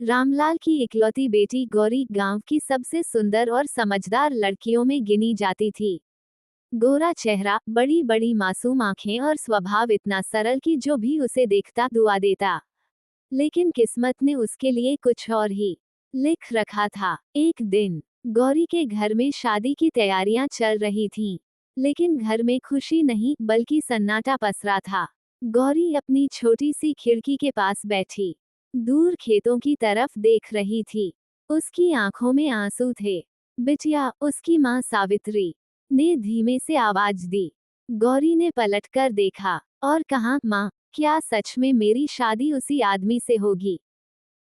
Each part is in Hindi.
रामलाल की इकलौती बेटी गौरी गांव की सबसे सुंदर और समझदार लड़कियों में गिनी जाती थी। गोरा चेहरा, बड़ी बड़ी मासूम आंखें और स्वभाव इतना सरल कि जो भी उसे देखता दुआ देता। लेकिन किस्मत ने उसके लिए कुछ और ही लिख रखा था। एक दिन गौरी के घर में शादी की तैयारियां चल रही थीं, लेकिन घर में खुशी नहीं बल्कि सन्नाटा पसरा था। गौरी अपनी छोटी सी खिड़की के पास बैठी दूर खेतों की तरफ देख रही थी। उसकी आंखों में आंसू थे। बिटिया, उसकी मां सावित्री ने धीमे से आवाज दी। गौरी ने पलटकर देखा और कहा, मां, क्या सच में मेरी शादी उसी आदमी से होगी?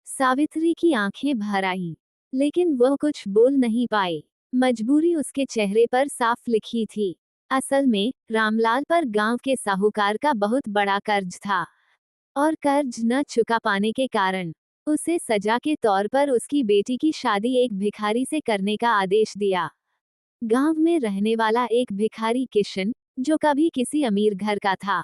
सावित्री की आंखें भर आईं, लेकिन वह कुछ बोल नहीं पाई। मजबूरी उसके चेहरे पर साफ लिखी थी। असल में रामलाल पर गांव के साहूकार का बहुत बड़ा कर्ज था, और कर्ज न चुका पाने के कारण उसे सजा के तौर पर उसकी बेटी की शादी एक भिखारी से करने का आदेश दिया। गांव में रहने वाला एक भिखारी किशन, जो कभी किसी अमीर घर का था,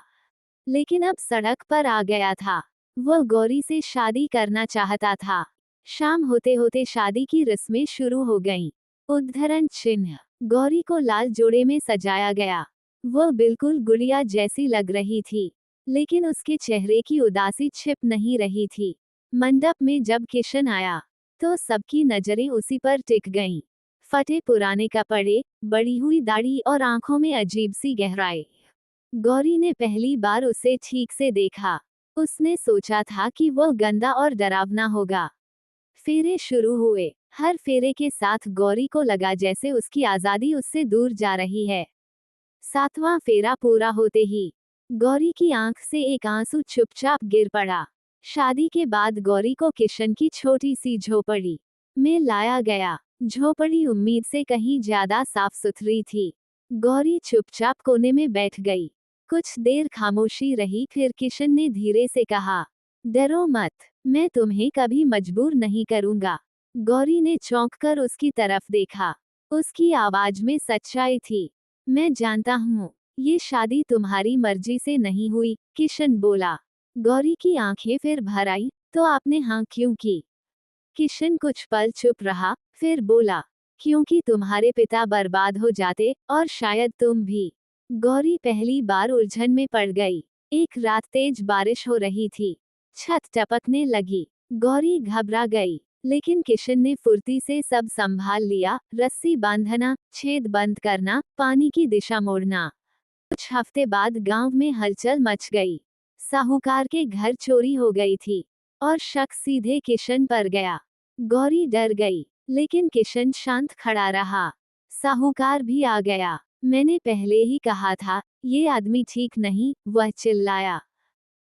लेकिन अब सड़क पर आ गया था। वह गौरी से शादी करना चाहता था। शाम होते होते शादी की रस्में शुरू हो गईं। उद्धरण चिन्ह, गौरी को लाल जोड़े में सजाया गया। वह बिल्कुल गुड़िया जैसी लग रही थी, लेकिन उसके चेहरे की उदासी छिप नहीं रही थी। मंडप में जब किशन आया, तो सबकी नजरें उसी पर टिक गईं। फटे पुराने कपड़े, बढ़ी हुई दाढ़ी और आंखों में अजीब सी गहराई। गौरी ने पहली बार उसे ठीक से देखा। उसने सोचा था कि वह गंदा और डरावना होगा। फेरे शुरू हुए। हर फेरे के साथ गौरी को लगा जैसे उसकी आजादी उससे दूर जा रही है। 7वां फेरा पूरा होते ही गौरी की आंख से एक आंसू चुपचाप गिर पड़ा। शादी के बाद गौरी को किशन की छोटी सी झोपड़ी में लाया गया। झोपड़ी उम्मीद से कहीं ज्यादा साफ सुथरी थी। गौरी चुपचाप कोने में बैठ गई। कुछ देर खामोशी रही, फिर किशन ने धीरे से कहा, डरो मत, मैं तुम्हें कभी मजबूर नहीं करूंगा। गौरी ने चौंककर उसकी तरफ देखा। उसकी आवाज में सच्चाई थी। मैं जानता हूँ, ये शादी तुम्हारी मर्जी से नहीं हुई, किशन बोला। गौरी की आंखें फिर भर आई, तो आपने हाँ क्यों की? किशन कुछ पल चुप रहा, फिर बोला, क्योंकि तुम्हारे पिता बर्बाद हो जाते, और शायद तुम भी। गौरी पहली बार उलझन में पड़ गई। एक रात तेज बारिश हो रही थी। छत टपकने लगी। गौरी घबरा गई, लेकिन किशन ने फुर्ती से सब संभाल लिया। रस्सी बांधना, छेद बंद करना, पानी की दिशा मोड़ना। कुछ हफ्ते बाद गांव में हलचल मच गई। साहूकार के घर चोरी हो गई थी, और शक सीधे किशन पर गया। गौरी डर गई, लेकिन किशन शांत खड़ा रहा। साहूकार भी आ गया। मैंने पहले ही कहा था, ये आदमी ठीक नहीं, वह चिल्लाया।